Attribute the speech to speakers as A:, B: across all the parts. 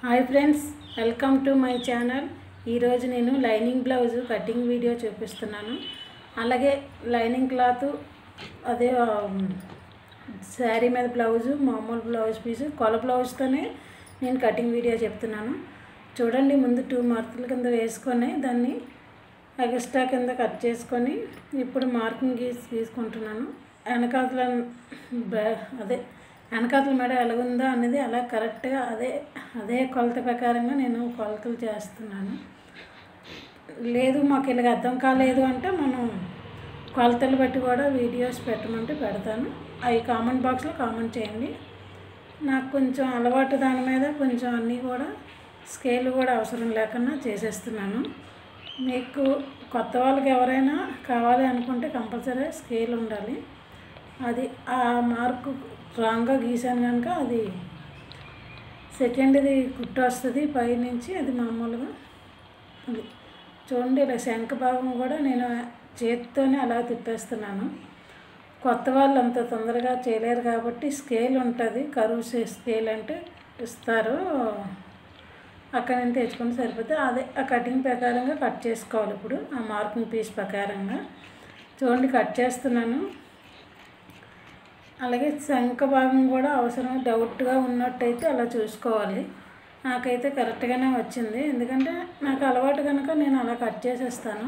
A: Hi friends, welcome to my channel. ఈరోజు నేను lining blouse cutting video చూపిస్తున్నాను. అలాగే లైనింగ్ క్లాత్, అదే శారీ మీద బ్లౌజు, మామూలు బ్లౌజ్ పీసు, కొల బ్లౌజ్తోనే నేను కటింగ్ వీడియో చెప్తున్నాను. చూడండి, ముందు 2 మార్కుల కింద వేసుకొని దాన్ని ఎక్స్ట్రా కింద కట్ చేసుకొని ఇప్పుడు మార్కింగ్ గీసుకుంటున్నాను. వెనకాతల మెడ ఎలాగుందో అనేది అలా కరెక్ట్గా అదే కొలత ప్రకారంగా నేను కొలతలు చేస్తున్నాను. లేదు మాకు ఇలాగ అర్థం కాలేదు అంటే మనం కొలతలు బట్టి కూడా వీడియోస్ పెట్టమంటే పెడతాను. అవి కామెంట్ బాక్స్లో కామెంట్ చేయండి. నాకు కొంచెం అలవాటు దాని మీద కొంచెం అన్నీ కూడా స్కేల్ కూడా అవసరం లేకుండా చేసేస్తున్నాను. మీకు కొత్త వాళ్ళకి ఎవరైనా కావాలి అనుకుంటే కంపల్సరీ స్కేల్ ఉండాలి. అది ఆ మార్కు రాంగ్గా గీసాను కనుక అది సెకండ్ది కుట్టు వస్తుంది పైనుంచి. అది మామూలుగా అది చూడండి, ఇలా శంఖ భాగం కూడా నేను చేతితోనే అలా తిప్పేస్తున్నాను. కొత్త వాళ్ళు అంత తొందరగా చేయలేరు కాబట్టి స్కేల్ ఉంటుంది. కరువు స్కేల్ అంటే ఇస్తారు, అక్కడ నుంచి తెచ్చుకొని సరిపోతే అదే ఆ కటింగ్ ప్రకారంగా కట్ చేసుకోవాలి. ఇప్పుడు ఆ మార్కింగ్ పీస్ ప్రకారంగా చూడండి కట్ చేస్తున్నాను. అలాగే శంఖ భాగం కూడా అవసరం, డౌట్గా ఉన్నట్టయితే అలా చూసుకోవాలి. నాకైతే కరెక్ట్గానే వచ్చింది, ఎందుకంటే నాకు అలవాటు కనుక నేను అలా కట్ చేసేస్తాను.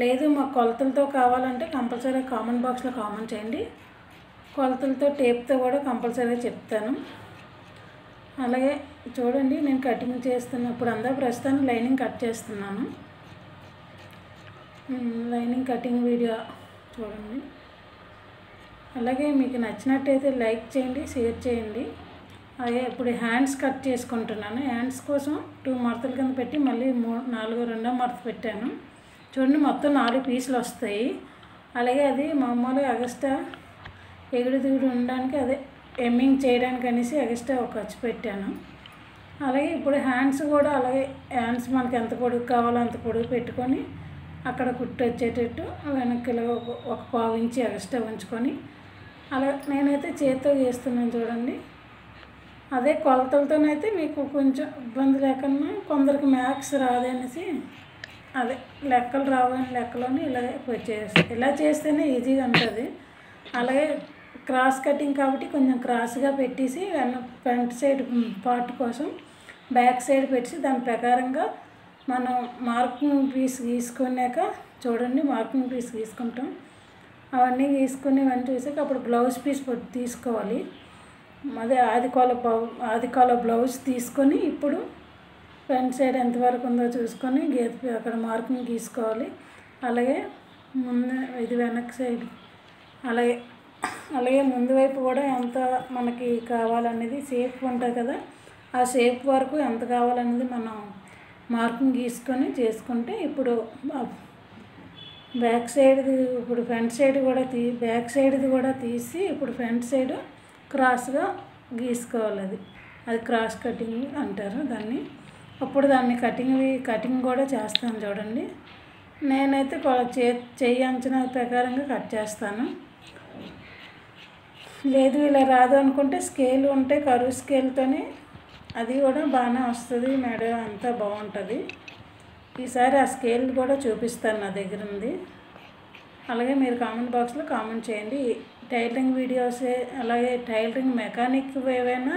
A: లేదు మాకు కొలతలతో కావాలంటే కంపల్సరీ కామెంట్ బాక్స్లో కామెంట్ చేయండి. కొలతలతో టేప్తో కూడా కంపల్సరీగా చెప్తాను. అలాగే చూడండి, నేను కటింగ్ చేస్తున్నప్పుడు ప్రస్తుతానికి లైనింగ్ కట్ చేస్తున్నాను. లైనింగ్ కటింగ్ వీడియో చూడండి. అలాగే మీకు నచ్చినట్టయితే లైక్ చేయండి, షేర్ చేయండి. అలాగే ఇప్పుడు హ్యాండ్స్ కట్ చేసుకుంటున్నాను. హ్యాండ్స్ కోసం 2 మడతల కింద పెట్టి మళ్ళీ 4 రెండో మడత పెట్టాను. చూడండి, మొత్తం 4 పీసులు వస్తాయి. అలాగే అది మామూలుగా ఎగస్ట్రా ఎగుడు దిగుడు ఉండడానికి, అదే ఎమ్మింగ్ చేయడానికి అనేసి ఎగస్ట్రా ఒక ఖర్చు పెట్టాను. అలాగే ఇప్పుడు హ్యాండ్స్ కూడా అలాగే హ్యాండ్స్ మనకి ఎంత పొడుగు కావాలో అంత పొడుగు పెట్టుకొని అక్కడ కుట్టు వచ్చేటట్టు వెనక్కిలో ఒక 1/4 ఇంచు ఎగస్ట్రా ఉంచుకొని అలా నేనైతే చేతితో చేస్తున్నాను. చూడండి, అదే కొలతలతోనైతే మీకు కొంచెం ఇబ్బంది లేకుండా, కొందరికి మ్యాథ్స్ రాదనేసి అదే లెక్కలు రావని లెక్కలోని ఇలా చేస్తేనే ఈజీగా ఉంటుంది. అలాగే క్రాస్ కటింగ్ కాబట్టి కొంచెం క్రాస్గా పెట్టేసి ఫ్రంట్ సైడ్ పార్ట్ కోసం బ్యాక్ సైడ్ పెట్టి దాని ప్రకారంగా మనం మార్కింగ్ పీస్ గీసుకున్నాక చూడండి, మార్కింగ్ పీస్ గీసుకుంటాం. అవన్నీ గీసుకుని ఇవన్నీ చూసాక అప్పుడు బ్లౌజ్ పీస్ తీసుకోవాలి. అదే ఆది కాల బ్లౌజ్ తీసుకొని ఇప్పుడు ఫ్రంట్ సైడ్ ఎంతవరకు ఉందో చూసుకొని అక్కడ మార్కింగ్ గీసుకోవాలి. అలాగే ఇది వెనక్ సైడ్ అలాగే ముందు వైపు కూడా ఎంత మనకి కావాలనేది షేప్ ఉంటుంది కదా, ఆ షేప్ వరకు ఎంత కావాలనేది మనం మార్కింగ్ గీసుకొని చేసుకుంటే ఇప్పుడు బ్యాక్ సైడ్ది ఇప్పుడు ఫ్రంట్ సైడ్ కూడా బ్యాక్ సైడ్ది కూడా తీసి ఇప్పుడు ఫ్రంట్ సైడ్ క్రాస్గా గీసుకోవాలి. అది క్రాస్ కటింగ్ అంటారు దాన్ని. అప్పుడు దాన్ని కటింగ్ కూడా చేస్తాను. చూడండి, నేనైతే చెయ్యి అంచనా ప్రకారంగా కట్ చేస్తాను. లేదు ఇలా రాదు అనుకుంటే స్కేల్ ఉంటే కరువు స్కేల్తోనే అది కూడా బాగానే వస్తుంది, మెడ అంతా బాగుంటుంది. ఈసారి ఆ స్కేల్ కూడా చూపిస్తాను, నా దగ్గర ఉంది. అలాగే మీరు కామెంట్ బాక్స్లో కామెంట్ చేయండి. టైలరింగ్ వీడియోసే, అలాగే టైలరింగ్ మెకానిక్ ఏవైనా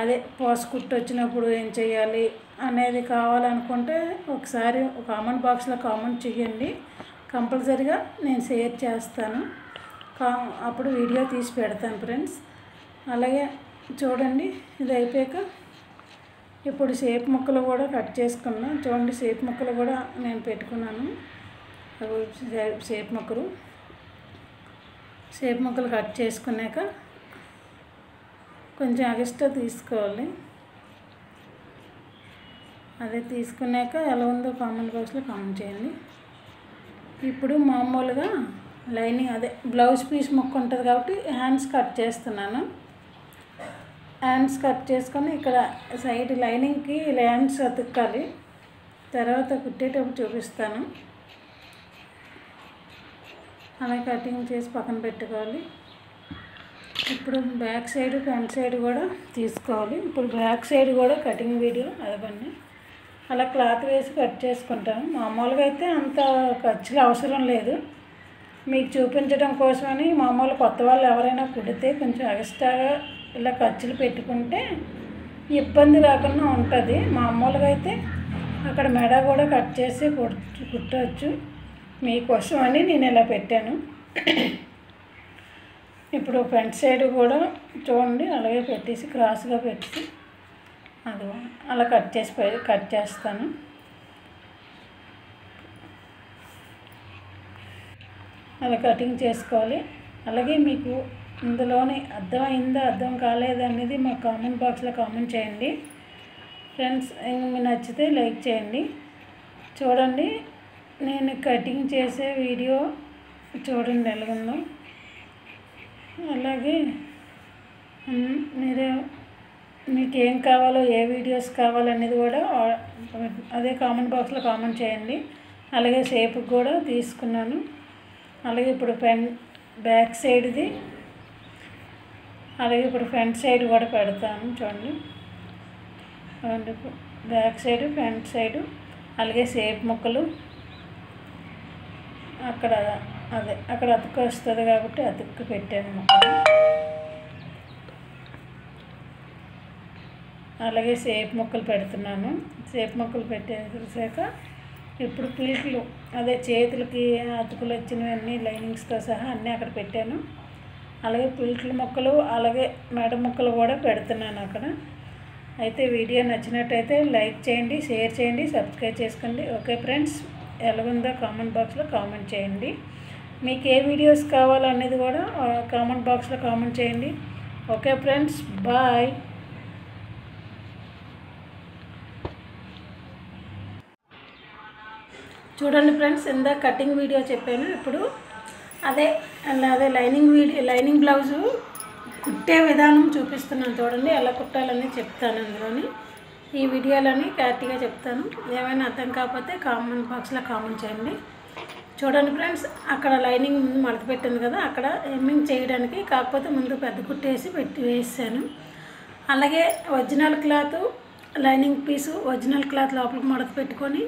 A: అదే పోసుకుట్టు వచ్చినప్పుడు ఏం చేయాలి అనేది కావాలనుకుంటే ఒకసారి కామెంట్ బాక్స్లో కామెంట్ చేయండి. కంపల్సరీగా నేను షేర్ చేస్తాను, అప్పుడు వీడియో తీసి పెడతాను ఫ్రెండ్స్. అలాగే చూడండి, ఇది అయిపోయాక ఇప్పుడు షేప్ ముక్కలు కూడా కట్ చేసుకున్నాను. చూడండి, షేప్ ముక్కలు కూడా నేను పెట్టుకున్నాను. షేప్ ముక్కలు కట్ చేసుకున్నాక కొంచెం ఎక్స్ట్రా తీసుకోవాలి. అదే తీసుకున్నాక ఎలా ఉందో కామెంట్ బాక్స్లో కామెంట్ చేయండి. ఇప్పుడు మామూలుగా లైనింగ్ అదే బ్లౌజ్ పీస్ ముక్క ఉంటుంది కాబట్టి హ్యాండ్స్ కట్ చేస్తున్నాను. హ్యాండ్స్ కట్ చేసుకొని ఇక్కడ సైడ్ లైనింగ్కి హ్యాండ్స్ అతుక్కాలి. తర్వాత కుట్టేటప్పుడు చూపిస్తాను. అలా కటింగ్ చేసి పక్కన పెట్టుకోవాలి. ఇప్పుడు బ్యాక్ సైడ్ ఫ్రంట్ సైడ్ కూడా తీసుకోవాలి. ఇప్పుడు బ్యాక్ సైడ్ కూడా కటింగ్ వీడియో అదొకండి అలా క్లాత్ వేసి కట్ చేసుకుంటాను. మామూలుగా అయితే అంత ఖర్చులు అవసరం లేదు, మీకు చూపించడం కోసమని. మామూలు కొత్త వాళ్ళు ఎవరైనా కుడితే కొంచెం ఎక్స్ట్రాగా ఇలా ఖర్చులు పెట్టుకుంటే ఇబ్బంది రాకుండా ఉంటుంది. మామూలుగా అయితే అక్కడ మెడ కూడా కట్ చేసి కుట్టవచ్చు, మీకోసమని నేను ఇలా పెట్టాను. ఇప్పుడు ఫ్రంట్ సైడ్ కూడా చూడండి అలాగే పెట్టేసి క్రాస్గా పెట్టి అది అలా కట్ చేస్తాను. అలా కటింగ్ చేసుకోవాలి. అలాగే మీకు ఇందులోనే అర్థమైందా అర్థం కాలేదా అనేది మా కామెంట్ బాక్స్లో కామెంట్ చేయండి ఫ్రెండ్స్. మీకు నచ్చితే లైక్ చేయండి. చూడండి నేను కటింగ్ చేసే వీడియో చూడండి ఎలాగుందో. అలాగే మీకు ఏం కావాలో ఏ వీడియోస్ కావాలనేది కూడా అదే కామెంట్ బాక్స్లో కామెంట్ చేయండి. అలాగే షేప్కి కూడా తీసుకున్నాను. అలాగే ఇప్పుడు బ్యాక్ సైడ్ది అలాగే ఇప్పుడు ఫ్రంట్ సైడ్ కూడా పెడతాను చూడండి. బ్యాక్ సైడ్ ఫ్రంట్ సైడు అలాగే షేప్ ముక్కలు అక్కడ అతుక్కు వస్తుంది కాబట్టి అతుక్కు పెట్టాను ముక్కలు. అలాగే షేప్ ముక్కలు పెడుతున్నాను. షేప్ ముక్కలు పెట్టేసాక ఇప్పుడు పిల్కులు చేతులకి అతుకులు వచ్చినవన్నీ లైనింగ్స్తో సహా అన్నీ అక్కడ పెట్టాను. అలాగే పిల్కుల ముక్కలు అలాగే మెడ ముక్కలు కూడా పెడుతున్నాను అక్కడ. అయితే వీడియో నచ్చినట్టయితే లైక్ చేయండి, షేర్ చేయండి, సబ్స్క్రైబ్ చేసుకోండి. ఓకే ఫ్రెండ్స్, ఎలాగుందో కామెంట్ బాక్స్లో కామెంట్ చేయండి. మీకు ఏ వీడియోస్ కావాలనేది కూడా కామెంట్ బాక్స్లో కామెంట్ చేయండి. Okay friends, bye. చూడండి ఫ్రెండ్స్, ఇందాక కటింగ్ వీడియో చెప్పాను. ఇప్పుడు అదే లైనింగ్ బ్లౌజు కుట్టే విధానం చూపిస్తున్నాను చూడండి. ఎలా కుట్టాలని చెప్తాను అందులోని. ఈ వీడియోలని క్లారిటీగా చెప్తాను. ఏమైనా అర్థం కాకపోతే కామెంట్ బాక్స్లో కామెంట్ చేయండి. చూడండి ఫ్రెండ్స్, అక్కడ లైనింగ్ ముందు మడత పెట్టింది కదా, అక్కడ హెమ్మింగ్ చేయడానికి కాకపోతే ముందు పెద్ద కుట్టేసి వేసాను. అలాగే ఒరిజినల్ క్లాత్ లైనింగ్ పీసు ఒరిజినల్ క్లాత్ లోపలికి మడత పెట్టుకొని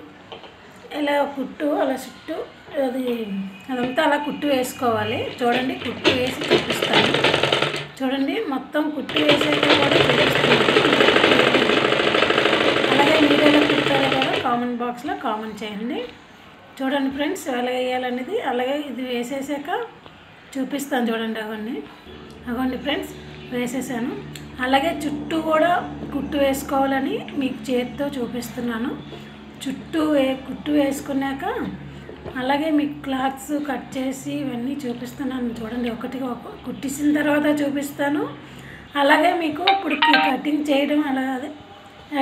A: ఇలా కుట్టు అలా చుట్టూ అదంతా అలా కుట్టు వేసుకోవాలి. చూడండి కుట్టు వేసి చూపిస్తాను. చూడండి మొత్తం కుట్టు వేసేది కూడా చూపిస్తాను. అలాగే మీరు ఎలా కుట్టారో కూడా కామెంట్ బాక్స్లో కామెంట్ చేయండి. చూడండి ఫ్రెండ్స్ ఎలా వేయాలనేది. అలాగే ఇది వేసేసాక చూపిస్తాను చూడండి. అవ్వండి ఫ్రెండ్స్, వేసేసాను. అలాగే చుట్టూ కూడా కుట్టు వేసుకోవాలని మీకు చేతితో చూపిస్తున్నాను. కుట్టు వేసుకున్నాక అలాగే మీకు క్లాత్స్ కట్ చేసి ఇవన్నీ చూపిస్తున్నాను చూడండి. ఒకటిగా కుట్టిసిన తర్వాత చూపిస్తాను. అలాగే మీకు ఇప్పుడు కటింగ్ చేయడం అలాగే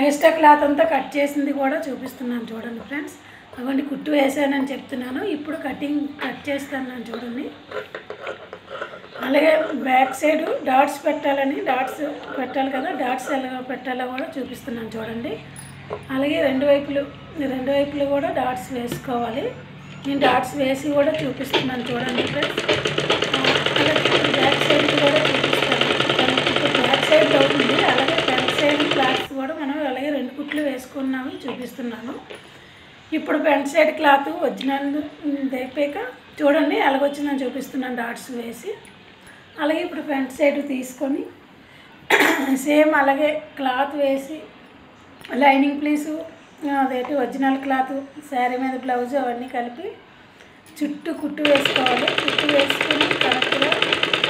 A: ఎక్స్ట్రా క్లాత్ అంతా కట్ చేసింది కూడా చూపిస్తున్నాను చూడండి ఫ్రెండ్స్. అవ్వండి కుట్టు వేసానని చెప్తున్నాను. ఇప్పుడు కట్ చేస్తాను చూడండి. అలాగే బ్యాక్ సైడ్ డాట్స్ పెట్టాలి కదా, డాట్స్ ఎలా పెట్టాలో కూడా చూపిస్తున్నాను చూడండి. అలాగే రెండు వైపులు కూడా డాట్స్ వేసుకోవాలి. నేను డాట్స్ వేసి కూడా చూపిస్తున్నాను చూడండి ఫ్రెండ్స్. అలాగే బ్యాక్ సైడ్ కూడా చూపిస్తాను. ఇప్పుడు బ్యాక్ సైడ్ అవుతుంది. అలాగే ఫ్రంట్ సైడ్ క్లాత్స్ కూడా మనం అలాగే 2 కుట్లు వేసుకున్నాము చూపిస్తున్నాను. ఇప్పుడు ఫ్రంట్ సైడ్ క్లాత్ ఒరిజినల్ అయిపోయాక చూడండి ఎలాగొచ్చిందని చూపిస్తున్నాను డాట్స్ వేసి. అలాగే ఇప్పుడు ఫ్రంట్ సైడ్ తీసుకొని సేమ్ అలాగే క్లాత్ వేసి లైనింగ్ ప్లీసు ఒరిజినల్ క్లాత్ శారీ మీద బ్లౌజ్ అవన్నీ కలిపి చుట్టూ కుట్టు వేసుకోవాలి. కుట్టు వేసుకుని కరెక్ట్గా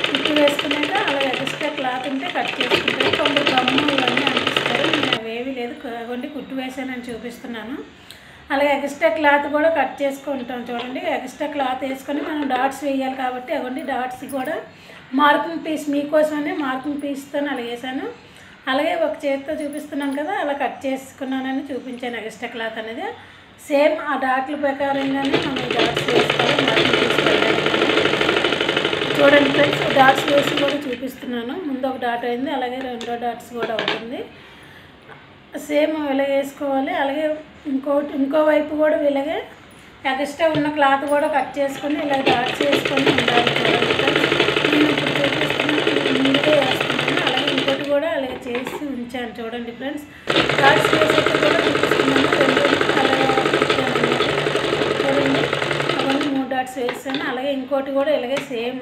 A: కుట్టు వేసుకున్నాక అలాగే ఎక్స్ట్రా క్లాత్ ఉంటే కట్ చేసుకుంటారు. కొందరు గమ్ము ఇవన్నీ అనిపిస్తారు. నేను అవేవి లేదు కాబట్టి కుట్టు వేసానని చూపిస్తున్నాను. అలాగే ఎక్స్ట్రా క్లాత్ కూడా కట్ చేసుకుంటాం చూడండి. ఎక్స్ట్రా క్లాత్ వేసుకొని మనం డాట్స్ వేయాలి కాబట్టి అవ్వండి డాట్స్ కూడా మార్కింగ్ పీస్ మీకోసమనే మార్కింగ్ పీస్తో అలా వేసాను. అలాగే ఒక చేతితో చూపిస్తున్నాను కదా, అలా కట్ చేసుకున్నానని చూపించాను ఎక్స్ట్రా క్లాత్ అనేది. సేమ్ ఆ డాట్ల ప్రకారంగానే మనం డాట్స్ వేసుకోవాలి. మార్కింగ్ తీసుకెళ్ళాలి చూడండి ఫ్రెండ్స్. డాట్స్ వేసి కూడా చూపిస్తున్నాను. ముందు ఒక డాట్ అయింది, అలాగే రెండో డాట్స్ కూడా అవుతుంది. సేమ్ ఇలా వేసుకోవాలి. అలాగే ఇంకో వైపు కూడా ఇలాగే ఎక్స్ట్రా ఉన్న క్లాత్ కూడా కట్ చేసుకొని ఇలా డాట్స్ వేసుకొని ఉండాలి చూడండి ఫ్రెండ్స్. నేను ఇప్పుడు చూపిస్తున్నాను. ఉంచాను చూడండి ఫ్రెండ్స్. డాట్స్ వేసాక కూడా చూపిస్తున్నాను. అలాగే చూడండి, అవన్నీ 3 డాట్స్ వేసాను. అలాగే ఇంకోటి కూడా ఇలాగే సేమ్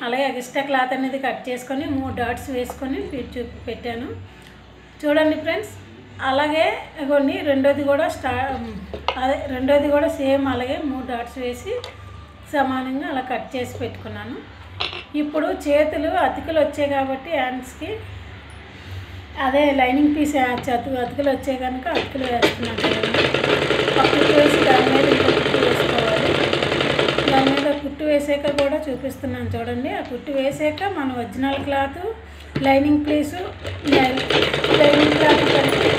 A: అలాగే ఎక్స్ట్రా క్లాత్ అనేది కట్ చేసుకొని 3 డాట్స్ వేసుకొని పెట్టాను చూడండి ఫ్రెండ్స్. అలాగే ఇవన్నీ రెండోది కూడా సేమ్ అలాగే 3 డాట్స్ వేసి సమానంగా అలా కట్ చేసి పెట్టుకున్నాను. ఇప్పుడు చేతులు అతికలు వచ్చాయి కాబట్టి హ్యాండ్స్కి అదే లైనింగ్ పీస్ అతికలు వచ్చాయి కనుక అతికలు వేస్తున్నాను. కుట్టు వేసి దాని మీద ఇంకో కుట్టు వేసుకోవాలి. దాని మీద కుట్టు వేసాక కూడా చూపిస్తున్నాను చూడండి. ఆ కుట్టు వేసాక మన ఒరిజినల్ క్లాత్ లైనింగ్ పీసు లైనింగ్ క్లాత్ కలిపి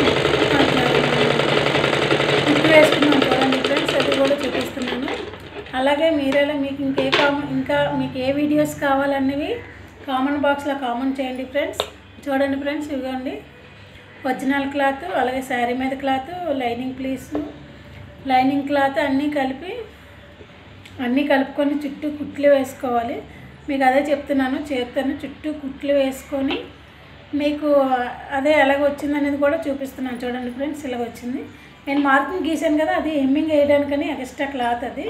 A: కుట్టు వేసుకున్నాను చూడండి ఫ్రెండ్స్. అది కూడా చూపిస్తున్నాను. అలాగే మీరేలా మీకు ఇంకా మీకు ఏ వీడియోస్ కావాలనేవి కామెంట్ బాక్స్లో కామెంట్ చేయండి ఫ్రెండ్స్. చూడండి ఫ్రెండ్స్, ఇవ్వండి ఒరిజినల్ క్లాత్ అలాగే శారీ మీద క్లాత్ లైనింగ్ క్లాత్ అన్నీ కలుపుకొని చుట్టూ కుట్లు వేసుకోవాలి. మీకు అదే చెప్తున్నాను, చేస్తాను. చుట్టూ కుట్లు వేసుకొని మీకు అదే ఎలాగ వచ్చింది అనేది కూడా చూపిస్తున్నాను చూడండి ఫ్రెండ్స్. ఇలాగ వచ్చింది. నేను మార్కింగ్ గీసాను కదా, అది హెమ్మింగ్ వేయడానికని ఎక్స్ట్రా క్లాత్ అది.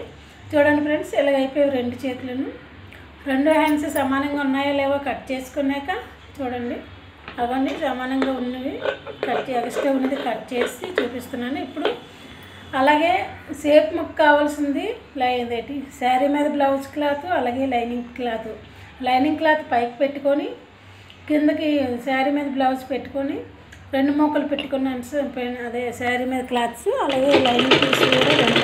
A: చూడండి ఫ్రెండ్స్, ఇలాగ అయిపోయి 2 చేతులను 2 హ్యాండ్స్ సమానంగా ఉన్నాయో లేవో కట్ చేసుకున్నాక చూడండి అవన్నీ సమానంగా ఉన్నవి ఎక్స్ట్రా ఉన్నది కట్ చేసి చూపిస్తున్నాను. ఇప్పుడు అలాగే షేప్ ముక్క కావాల్సింది ఇదేంటి శారీ మీద బ్లౌజ్ క్లాత్ అలాగే లైనింగ్ క్లాత్ పైకి పెట్టుకొని కిందకి శారీ మీద బ్లౌజ్ పెట్టుకొని 2 ముక్కలు పెట్టుకున్నాను. అదే శారీ మీద క్లాత్స్ అలాగే లైనింగ్ పీస్ కూడా 2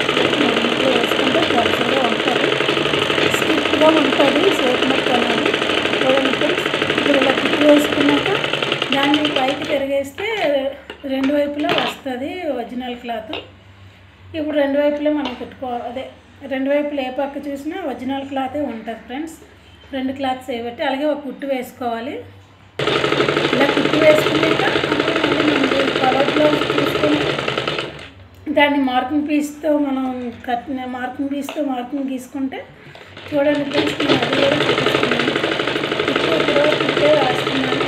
A: ముక్కలు వేసుకుంటే పలుచగా ఉంటుంది, స్టిఫ్గా ఉంటుంది షేప్ ముక్క అనేది. చూడండి ఇప్పుడు ఇలా కుట్టు వేసుకున్నాక దాన్ని పైకి తిరిగేస్తే 2 వైపులా వస్తుంది ఒరిజినల్ క్లాత్. ఇప్పుడు 2 వైపులా మనం అదే 2 వైపులు ఏ పక్క చూసినా ఒరిజినల్ క్లాతే ఉంటుంది ఫ్రెండ్స్. 2 క్లాత్స్ వేయబట్టి అలాగే ఒక కుట్టు వేసుకోవాలి. ఇలా కుట్టు వేసుకున్నాక కలర్ బ్లౌజ్ తీసుకొని దాన్ని మార్కింగ్ పీస్తో మార్కింగ్ గీసుకుంటే చూడండి ఫ్రెండ్స్, నేను అది కూడా చూపిస్తున్నాను. ఇప్పుడు కుట్టే రాస్తున్నాను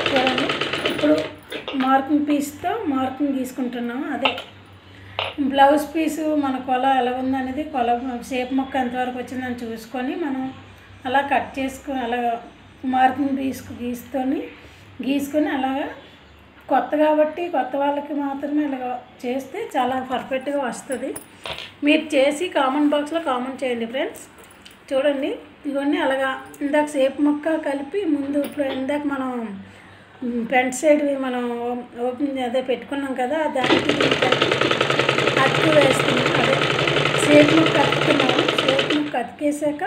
A: చూడండి. ఇప్పుడు మార్కింగ్ పీస్తో మార్కింగ్ గీసుకుంటున్నాము. అదే బ్లౌజ్ పీసు మన కొల ఎలా ఉందనేది షేప్ మొక్క ఎంతవరకు వచ్చిందని చూసుకొని మనం అలా కట్ చేసుకొని అలా మార్కింగ్ గీసుకొని అలాగా కొత్త కాబట్టి కొత్త వాళ్ళకి మాత్రమే ఇలా చేస్తే చాలా పర్ఫెక్ట్గా వస్తుంది. మీరు చేసి కామెంట్ బాక్స్లో కామెంట్ చేయండి ఫ్రెండ్స్. చూడండి ఇవన్నీ అలాగా ఇందాక షేప్ మొక్క కలిపి ముందు ఇందాక మనం ఫ్రంట్ సైడ్ మనం అదే పెట్టుకున్నాం కదా, దానికి అతుకు వేస్తున్నాం. అదే షేప్ ముక్క అతుకున్నాము. షేప్ ముక్క అతికేసాక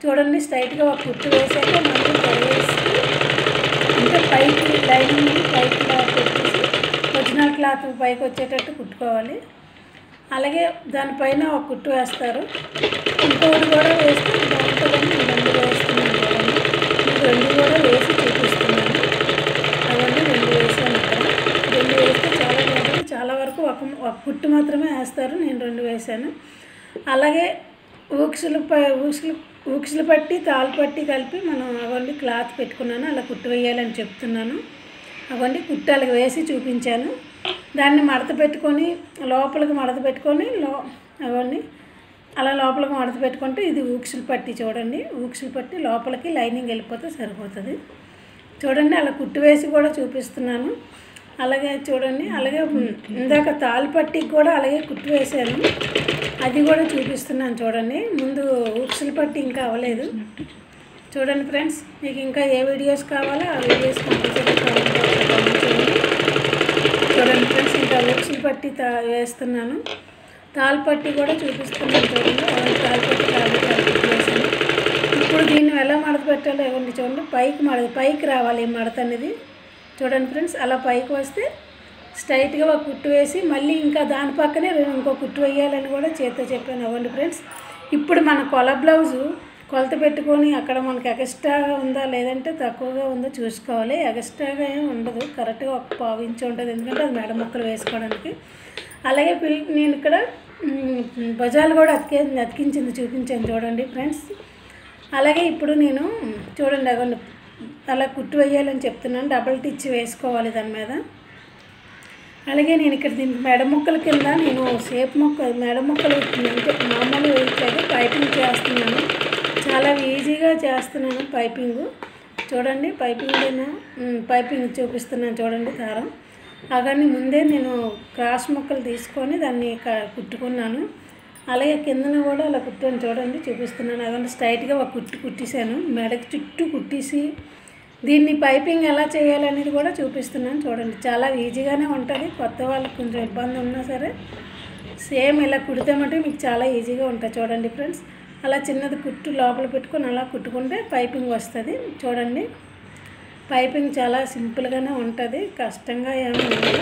A: చూడండి స్ట్రైట్గా ఒక కుట్టు వేసాక మళ్ళీ వేసి అంటే పైకి లైనింగ్ పైకి పెట్టేసి ఒరిజినల్ క్లాత్ పైకి వచ్చేటట్టు కుట్టుకోవాలి. అలాగే దానిపైన ఒక కుట్టు వేస్తారు. ఇంకోటి కూడా వేస్తే బాగుంటుందని 2 వేస్తున్నాను కదండి. 2 కూడా వేసి చూపిస్తున్నాను. అవన్నీ 2 వేసాను ఇక్కడ. 2 వేస్తే చాలా బాగుంటుంది. చాలా వరకు ఒక కుట్టు మాత్రమే వేస్తారు, నేను 2 వేసాను. అలాగే ఊక్సులు పట్టి తాళ్ళు పట్టి కలిపి మనం అవన్నీ క్లాత్ పెట్టుకున్నాను. అలా కుట్టు వేయాలని చెప్తున్నాను. అవన్నీ కుట్టు అలాగ వేసి చూపించాను. దాన్ని మడత పెట్టుకొని లోపలికి మడత పెట్టుకొని అవన్నీ అలా లోపలికి మడత పెట్టుకుంటే ఇది ఊక్సులు పట్టి చూడండి. ఊక్సులు పట్టి లోపలికి లైనింగ్ వెళ్ళిపోతే సరిపోతుంది. చూడండి అలా కుట్టు వేసి కూడా చూపిస్తున్నాను. అలాగే చూడండి అలాగే ఇందాక తాళ్ళు పట్టికి కూడా అలాగే కుట్టు వేసాను, అది కూడా చూపిస్తున్నాను చూడండి. ముందు ఊక్సులు పట్టి ఇంకా అవ్వలేదు. చూడండి ఫ్రెండ్స్, మీకు ఇంకా ఏ వీడియోస్ కావాలో ఆ వీడియోస్ కంపల్సరీ కామెంట్ చేయండి. చూడండి ఫ్రెండ్స్, ఇంకా ఊక్సులు పట్టి వేస్తున్నాను, తాళ్ళు పట్టి కూడా చూపిస్తున్నాను చూడండి. తాళ్ళు పట్టి వేసాను. ఇప్పుడు దీన్ని ఎలా మడత పెట్టాలో ఇవ్వండి చూడండి. పైకి రావాలి ఈ మడత అనేది. చూడండి ఫ్రెండ్స్, అలా పైకి వస్తే స్ట్రైట్గా ఒక కుట్టు వేసి మళ్ళీ ఇంకా దాని పక్కనే ఇంకో కుట్టు వేయాలని కూడా చేత్తో చెప్పాను. అవ్వండి ఫ్రెండ్స్, ఇప్పుడు మన బ్లౌజు కొలత పెట్టుకొని అక్కడ మనకి ఎక్స్ట్రాగా ఉందా లేదంటే తక్కువగా ఉందో చూసుకోవాలి. ఎక్స్ట్రాగా ఏమి ఉండదు, కరెక్ట్గా ఒక 1/4 ఇంచ్ ఉంటుంది, ఎందుకంటే అది మెడ ముక్కలు వేసుకోవడానికి. అలాగే నేను ఇక్కడ భుజాలు కూడా అతికించింది చూపించాను చూడండి ఫ్రెండ్స్. అలాగే ఇప్పుడు నేను చూడండి అవ్వండి అలా కుట్టు వేయాలని చెప్తున్నాను. డబల్ టిచ్ వేసుకోవాలి దాని మీద. అలాగే నేను ఇక్కడ దీనికి మెడ ముక్కల కింద నేను షేప్ ముక్క మెడ ముక్కలు అంటే మామూలు వేయట్లేదు, పైపింగ్ చేస్తున్నాను. చాలా ఈజీగా చేస్తున్నాను పైపింగ్. చూడండి పైపింగ్ చూపిస్తున్నాను చూడండి దారం. అలాగే ముందే నేను క్రాస్ ముక్కలు తీసుకొని దాన్ని కుట్టుకున్నాను. అలాగే కిందన కూడా అలా కుట్టాను చూడండి, చూపిస్తున్నాను. అదంటే స్ట్రైట్గా ఒక కుట్టేసాను, మెడకి చుట్టూ కుట్టేసి దీన్ని పైపింగ్ ఎలా చేయాలనేది కూడా చూపిస్తున్నాను చూడండి. చాలా ఈజీగానే ఉంటుంది. కొత్త వాళ్ళకి కొంచెం ఇబ్బంది ఉన్నా సరే సేమ్ ఇలా కుడితేమంటే మీకు చాలా ఈజీగా ఉంటుంది. చూడండి ఫ్రెండ్స్, అలా చిన్నది కుట్టు లోపల పెట్టుకొని అలా కుట్టుకుంటే పైపింగ్ వస్తుంది. చూడండి, పైపింగ్ చాలా సింపుల్గానే ఉంటుంది, కష్టంగా ఏమీ ఉండదు.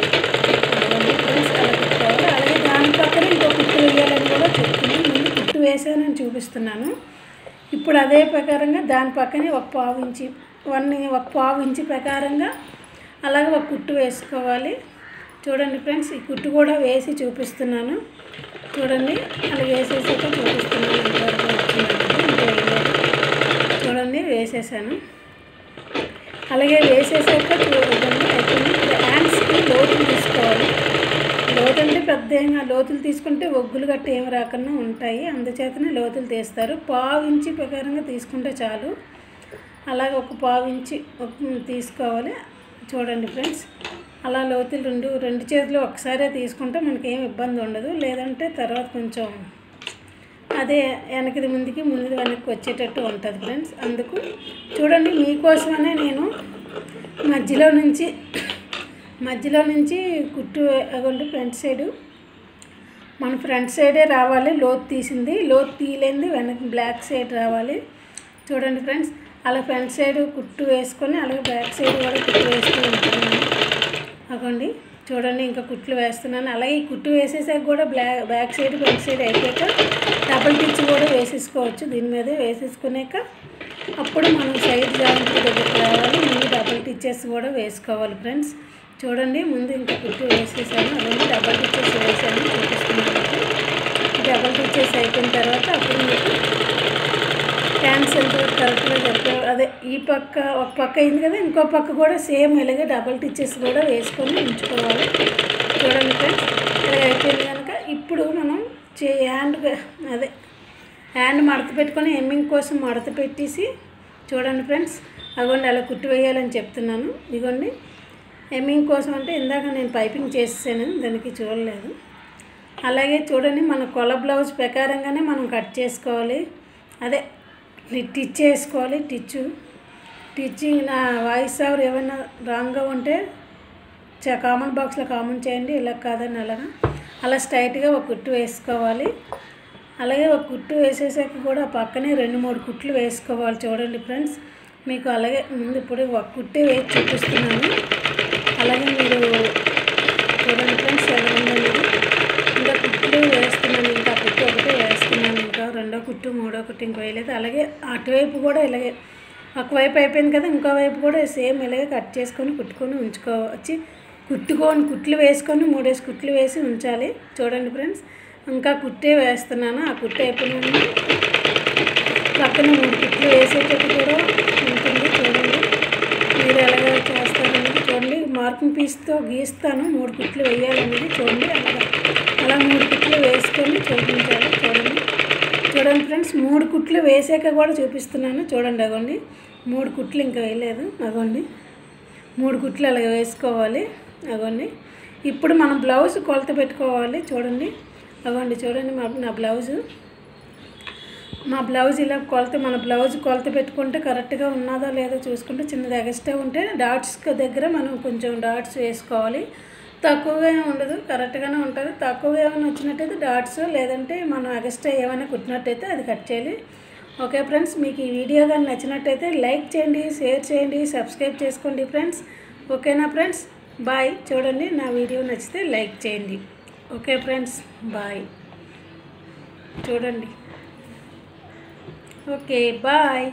A: ఫ్రెండ్స్ అలా కుట్టుకోవాలి. అలాగే దాని పక్కన ఇంకో కుట్టు వేయాలని కూడా చెప్తున్నాను. ముందు కుట్టు వేసానని చూపిస్తున్నాను. ఇప్పుడు అదే ప్రకారంగా దాని పక్కనే ఒక పావు ఇంచి ప్రకారంగా అలాగే ఒక కుట్టు వేసుకోవాలి. చూడండి ఫ్రెండ్స్, ఈ కుట్టు కూడా వేసి చూపిస్తున్నాను చూడండి. అలా వేసేసాక చూపిస్తున్నాను. చూడండి వేసేసాను. అలాగే వేసేసాక చూడండి అయిపోయింది. హ్యాండ్స్కి లోతులు తీసుకోవాలి. లోతులు పెద్ద లోతులు తీసుకుంటే ఒగ్గులు గట్టి ఏమి రాకుండా ఉంటాయి, అందుచేతనే లోతులు తీస్తారు. పావు ఇంచి ప్రకారంగా తీసుకుంటే చాలు. అలాగే ఒక పావు ఇంచి తీసుకోవాలి. చూడండి ఫ్రెండ్స్, అలా లోతులు రెండు చేతులు ఒకసారే తీసుకుంటే మనకేం ఇబ్బంది ఉండదు. లేదంటే తర్వాత కొంచెం అదే వెనకది ముందుకి వెనక్కి వచ్చేటట్టు ఉంటుంది ఫ్రెండ్స్. అందుకు చూడండి, మీకోసమనే నేను మధ్యలో నుంచి కుట్టు అగొండి ఫ్రంట్ సైడు మన ఫ్రంట్ సైడే రావాలి. లోతు తీసింది, లోతు తీయలేంది వెనక్కి బ్లాక్ సైడ్ రావాలి. చూడండి ఫ్రెండ్స్, అలా ఫ్రంట్ సైడ్ కుట్టు వేసుకొని అలాగే బ్యాక్ సైడ్ కూడా కుట్టు వేస్తూ ఉంటున్నాను. అగోండి చూడండి, ఇంకా కుట్లు వేస్తున్నాను. అలాగే ఈ కుట్టు వేసేసాక కూడా బ్యాక్ సైడ్ ఫ్రంట్ సైడ్ అయిపోయాక డబల్ టిచ్ కూడా వేసేసుకోవచ్చు. దీని మీద వేసేసుకున్నాక అప్పుడు మనం సైడ్ జాయింట్ దగ్గరికి రావాలి. ముందు డబల్ టిచెస్ కూడా వేసుకోవాలి ఫ్రెండ్స్. చూడండి, ముందు ఇంకా కుట్టు వేసేసాను, అలాగే డబల్ టిచెస్ వేసాను చూపిస్తున్నాను. డబల్ టిచెస్ అయిపోయిన తర్వాత అప్పుడు మీకు హ్యాండ్స్ ఎంత కరెక్ట్గా చెప్పారు. అదే ఈ పక్క ఒక పక్క అయింది కదా, ఇంకో పక్క కూడా సేమ్ ఇలాగే డబల్ టిచెస్ కూడా వేసుకొని ఉంచుకోవాలి. చూడండి ఫ్రెండ్స్, ఇలా అయిపోయింది కనుక ఇప్పుడు మనం హ్యాండ్ మడత పెట్టుకొని హెమ్మింగ్ కోసం మడత పెట్టేసి చూడండి ఫ్రెండ్స్, అగోండి అలా కుట్టు వేయాలని చెప్తున్నాను. ఇదిగోండి హెమ్మింగ్ కోసం అంటే ఇందాక నేను పైపింగ్ చేసేసాను, దానికి చూడలేదు. అలాగే చూడండి, మన కొల బ్లౌజ్ ప్రకారంగానే మనం కట్ చేసుకోవాలి. అదే టిచ్ వేసుకోవాలి. టిచ్చింగ్ నా వాయిస్ ఓవర్ ఏమైనా రాంగ్గా ఉంటే కామెంట్ బాక్స్లో కామెంట్ చేయండి. ఇలా కాదని అలా స్ట్రైట్గా ఒక కుట్టు వేసుకోవాలి. అలాగే ఒక కుట్టు వేసేసాక కూడా పక్కనే 2-3 కుట్లు వేసుకోవాలి. చూడండి ఫ్రెండ్స్, మీకు అలాగే ముందు ఇప్పుడు ఒక కుట్టే వేసి చూపిస్తున్నాను. అలాగే మీరు చూడండి ఫ్రెండ్స్, ఇంకా కుట్లు వేస్తున్నాను. ఇంకా కుట్టు ఒకటే వేస్తున్నాను, ఇంకా రెండో కుట్టు మూడో కుట్టు ఇంకో వేయలేదు. అలాగే అటువైపు కూడా ఇలాగే ఒకవైపు అయిపోయింది కదా, ఇంకో వైపు కూడా సేమ్ ఇలాగే కట్ చేసుకొని కుట్టుకొని ఉంచుకోవచ్చు. కుట్లు వేసుకొని 3 కుట్లు వేసి ఉంచాలి. చూడండి ఫ్రెండ్స్, ఇంకా కుట్టే వేస్తున్నాను. ఆ కుట్టు అయిపోయిన పక్కన 3 కుట్లు వేసేటట్టు కూడా ఉంటుంది. చూడండి మీరు ఎలాగ చేస్తారనేది చూడండి. మార్కింగ్ పీస్తో గీస్తాను 3 కుట్లు వేయాలనేది. చూడండి అలా 3 కుట్లు వేసుకొని చూపించాలి. చూడండి ఫ్రెండ్స్, 3 కుట్లు వేసాక కూడా చూపిస్తున్నాను. చూడండి అగోండి 3 కుట్లు ఇంకా వేయలేదు. అగోండి 3 కుట్లు అలాగ వేసుకోవాలి. అగోండి ఇప్పుడు మనం బ్లౌజ్ కొలత పెట్టుకోవాలి. చూడండి అగోండి, చూడండి మా బ్లౌజ్ ఇలా మన బ్లౌజ్ కొలత పెట్టుకుంటే కరెక్ట్గా ఉన్నదో లేదో చూసుకుంటే చిన్నది ఎగస్ట్రా ఉంటే డాట్స్ దగ్గర మనం కొంచెం డాట్స్ వేసుకోవాలి. తక్కువగా ఉండదు, కరెక్ట్గానే ఉంటుంది. తక్కువగా ఏమైనా వచ్చినట్టయితే డాట్స్, లేదంటే మనం ఎగస్ట్రా ఏమైనా కుట్టినట్టయితే అది కట్ చేయాలి. ఓకే ఫ్రెండ్స్, మీకు ఈ వీడియో కానీ నచ్చినట్టయితే లైక్ చేయండి, షేర్ చేయండి, సబ్స్క్రైబ్ చేసుకోండి ఫ్రెండ్స్. ఓకేనా ఫ్రెండ్స్, బాయ్. చూడండి, నా వీడియో నచ్చితే లైక్ చేయండి. Okay friends, bye. చూడండి. Okay, bye.